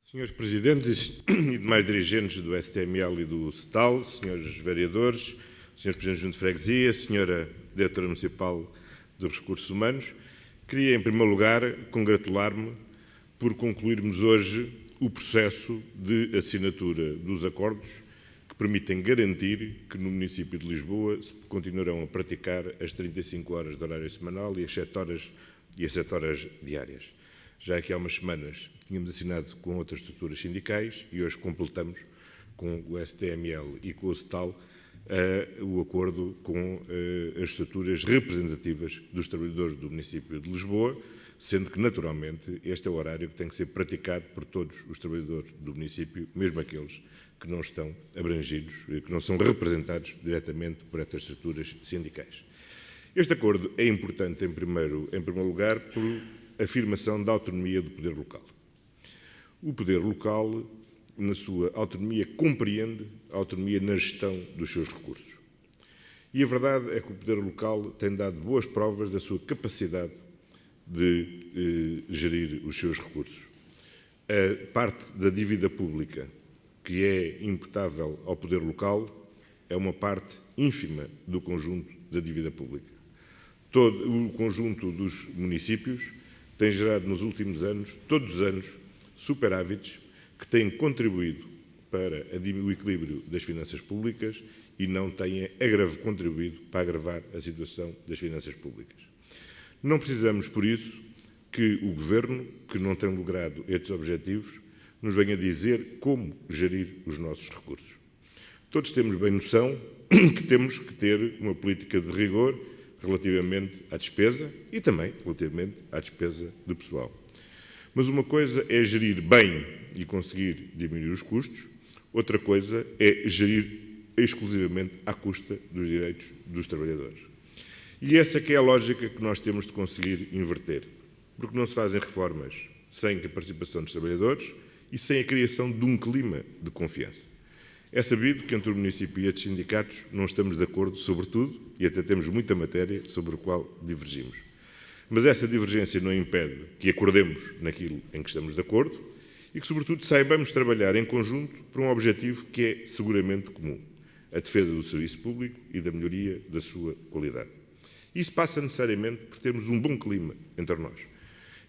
Senhores Presidentes e demais dirigentes do STML e do STAL, senhores vereadores, senhores Presidentes Junta de Freguesia, senhora Diretora Municipal dos Recursos Humanos, queria, em primeiro lugar, congratular-me por concluirmos hoje o processo de assinatura dos acordos que permitem garantir que no município de Lisboa se continuarão a praticar as 35 horas de horário semanal e as 7 horas diárias. Já aqui há umas semanas tínhamos assinado com outras estruturas sindicais e hoje completamos com o STML e com o STAL o acordo com as estruturas representativas dos trabalhadores do município de Lisboa, sendo que, naturalmente, este é o horário que tem que ser praticado por todos os trabalhadores do município, mesmo aqueles que não estão abrangidos, que não são representados diretamente por estas estruturas sindicais. Este acordo é importante, em primeiro lugar, por afirmação da autonomia do poder local. O poder local, na sua autonomia, compreende a autonomia na gestão dos seus recursos. E a verdade é que o poder local tem dado boas provas da sua capacidade de gerir os seus recursos. A parte da dívida pública que é imputável ao poder local é uma parte ínfima do conjunto da dívida pública. Todo o conjunto dos municípios tem gerado nos últimos anos, todos os anos, superávites que têm contribuído para o equilíbrio das finanças públicas e não têm contribuído para agravar a situação das finanças públicas. Não precisamos, por isso, que o Governo, que não tem logrado estes objetivos, nos venha dizer como gerir os nossos recursos. Todos temos bem noção que temos que ter uma política de rigor relativamente à despesa e também relativamente à despesa do pessoal. Mas uma coisa é gerir bem e conseguir diminuir os custos, outra coisa é gerir exclusivamente à custa dos direitos dos trabalhadores. E essa que é a lógica que nós temos de conseguir inverter, porque não se fazem reformas sem a participação dos trabalhadores e sem a criação de um clima de confiança. É sabido que entre o município e estes sindicatos não estamos de acordo sobre tudo e até temos muita matéria sobre a qual divergimos. Mas essa divergência não impede que acordemos naquilo em que estamos de acordo e que, sobretudo, saibamos trabalhar em conjunto para um objetivo que é seguramente comum, a defesa do serviço público e da melhoria da sua qualidade. Isso passa necessariamente por termos um bom clima entre nós.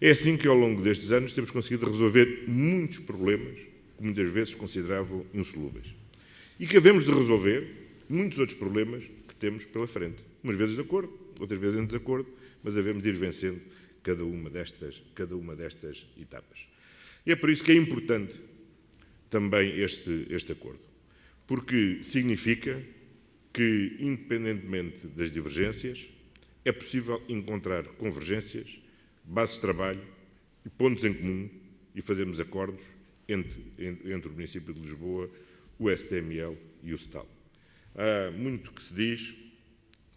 É assim que, ao longo destes anos, temos conseguido resolver muitos problemas que muitas vezes consideravam insolúveis. E que havemos de resolver muitos outros problemas que temos pela frente. Umas vezes de acordo, outras vezes em desacordo, mas havemos de ir vencendo cada uma destas etapas. E é por isso que é importante também este acordo, porque significa que, independentemente das divergências, é possível encontrar convergências, bases de trabalho e pontos em comum e fazermos acordos entre o município de Lisboa, o STML e o STAL. Há muito que se diz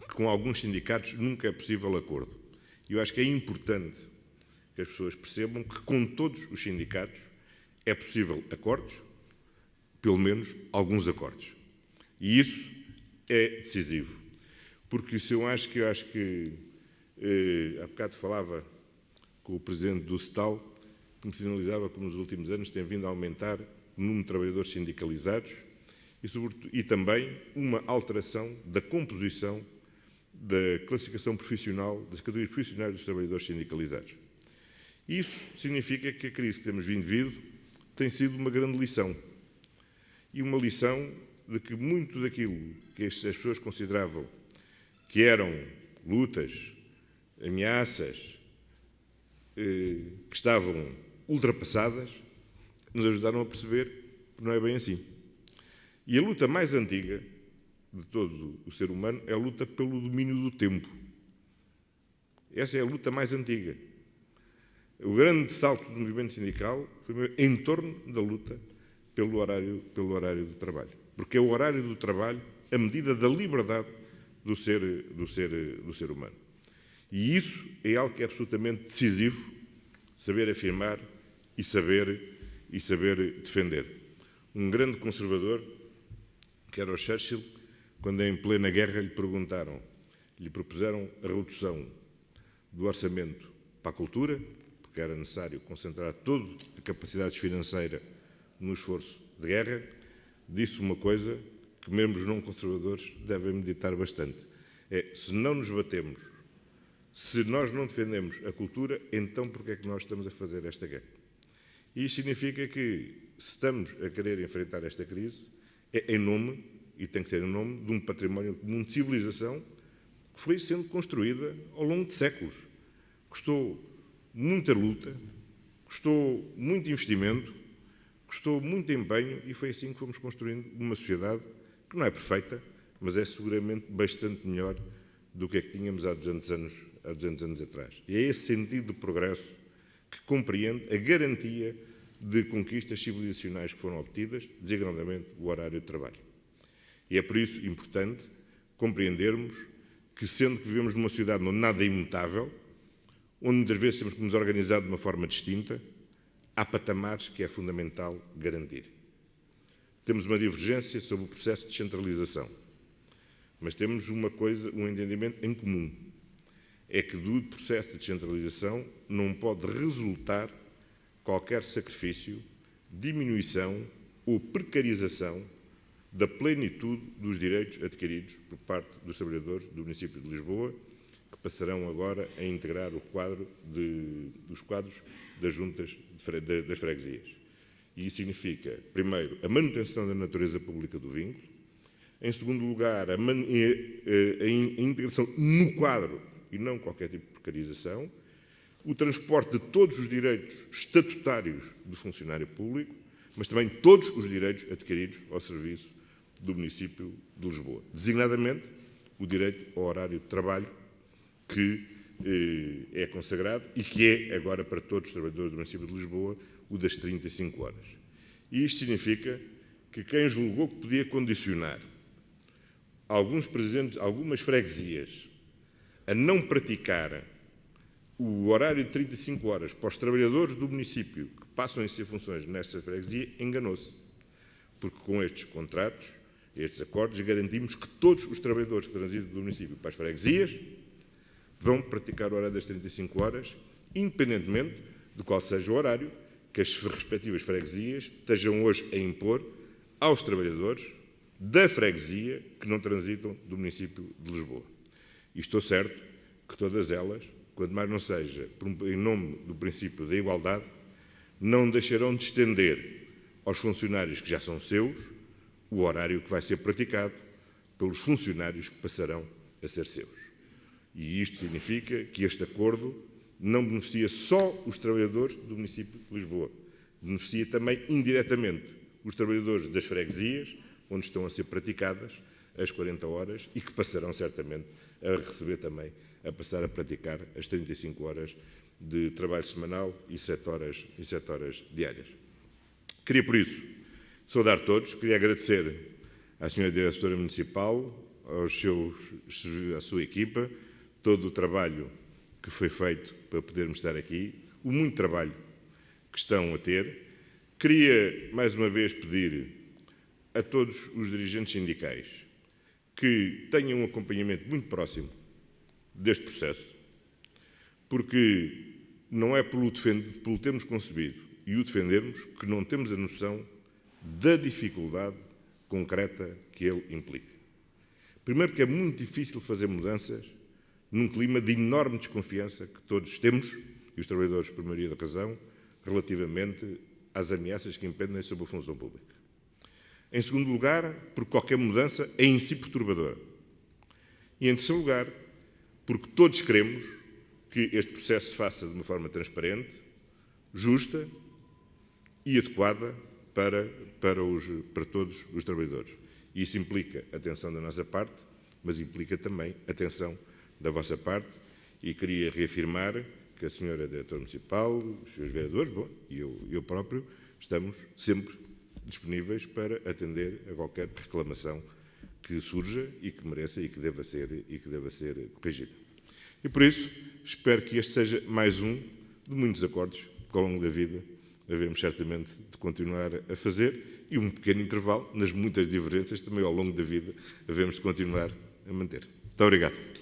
que com alguns sindicatos nunca é possível acordo. E eu acho que é importante que as pessoas percebam que com todos os sindicatos é possível acordos, pelo menos alguns acordos. E isso é decisivo. Porque eu acho que há bocado falava com o Presidente do STAL, que me sinalizava que nos últimos anos tem vindo a aumentar o número de trabalhadores sindicalizados e também uma alteração da composição da classificação profissional, das categorias profissionais dos trabalhadores sindicalizados. Isso significa que a crise que temos vindo tem sido uma grande lição. E uma lição de que muito daquilo que as pessoas consideravam que eram lutas, ameaças, que estavam ultrapassadas, nos ajudaram a perceber que não é bem assim. E a luta mais antiga de todo o ser humano é a luta pelo domínio do tempo. Essa é a luta mais antiga. O grande salto do movimento sindical foi em torno da luta pelo horário do trabalho. Porque é o horário do trabalho a medida da liberdade do ser humano. E isso é algo que é absolutamente decisivo, saber afirmar e saber defender. Um grande conservador, que era o Churchill, quando em plena guerra lhe propuseram a redução do orçamento para a cultura, porque era necessário concentrar toda a capacidade financeira no esforço de guerra, disse uma coisa que membros não conservadores devem meditar bastante. Se não nos batemos, se nós não defendemos a cultura, então por que é que nós estamos a fazer esta guerra? E isto significa que, se estamos a querer enfrentar esta crise, é em nome, e tem que ser em nome, de um património, de uma civilização que foi sendo construída ao longo de séculos. Custou muita luta, custou muito investimento, custou muito empenho e foi assim que fomos construindo uma sociedade que não é perfeita, mas é seguramente bastante melhor do que é que tínhamos há 200 anos atrás. E é esse sentido de progresso que compreende a garantia de conquistas civilizacionais que foram obtidas, designadamente o horário de trabalho. E é por isso importante compreendermos que, sendo que vivemos numa sociedade onde nada é imutável, onde muitas vezes temos que nos organizar de uma forma distinta, há patamares que é fundamental garantir. Temos uma divergência sobre o processo de descentralização, mas temos uma coisa, um entendimento em comum, é que do processo de descentralização não pode resultar qualquer sacrifício, diminuição ou precarização da plenitude dos direitos adquiridos por parte dos trabalhadores do município de Lisboa, que passarão agora a integrar os quadros das juntas das freguesias. E isso significa, primeiro, a manutenção da natureza pública do vínculo, em segundo lugar, a integração no quadro e não qualquer tipo de precarização, o transporte de todos os direitos estatutários do funcionário público, mas também todos os direitos adquiridos ao serviço do município de Lisboa. Designadamente, o direito ao horário de trabalho, que é consagrado e que é, agora, para todos os trabalhadores do município de Lisboa, o das 35 horas. E isto significa que quem julgou que podia condicionar algumas freguesias a não praticar o horário de 35 horas para os trabalhadores do município que passam a exercer funções nesta freguesia, enganou-se. Porque com estes contratos, estes acordos, garantimos que todos os trabalhadores que transitam do município para as freguesias vão praticar o horário das 35 horas, independentemente de qual seja o horário que as respectivas freguesias estejam hoje a impor aos trabalhadores da freguesia que não transitam do município de Lisboa. E estou certo que todas elas, quanto mais não seja em nome do princípio da igualdade, não deixarão de estender aos funcionários que já são seus o horário que vai ser praticado pelos funcionários que passarão a ser seus. E isto significa que este acordo não beneficia só os trabalhadores do município de Lisboa, beneficia também indiretamente os trabalhadores das freguesias, onde estão a ser praticadas as 40 horas e que passarão certamente a receber também, a passar a praticar as 35 horas de trabalho semanal e 7 horas diárias. Queria, por isso, saudar todos, queria agradecer à Sra. Diretora Municipal, à sua equipa, todo o trabalho que foi feito para podermos estar aqui, o muito trabalho que estão a ter. Queria, mais uma vez, pedir a todos os dirigentes sindicais que tenham um acompanhamento muito próximo deste processo, porque não é pelo termos concebido e o defendermos que não temos a noção da dificuldade concreta que ele implica. Primeiro, que é muito difícil fazer mudanças num clima de enorme desconfiança que todos temos, e os trabalhadores, por maioria da razão, relativamente às ameaças que impendem sobre a função pública. Em segundo lugar, porque qualquer mudança é em si perturbadora. E em terceiro lugar, porque todos queremos que este processo se faça de uma forma transparente, justa e adequada para todos os trabalhadores. E isso implica atenção da nossa parte, mas implica também atenção da vossa parte, e queria reafirmar que a Sra. Diretora Municipal, os Srs. Vereadores, e eu próprio, estamos sempre disponíveis para atender a qualquer reclamação que surja e que mereça e que deva ser corrigida. E por isso, espero que este seja mais um de muitos acordos que ao longo da vida havemos certamente de continuar a fazer, e um pequeno intervalo nas muitas divergências também ao longo da vida havemos de continuar a manter. Muito obrigado.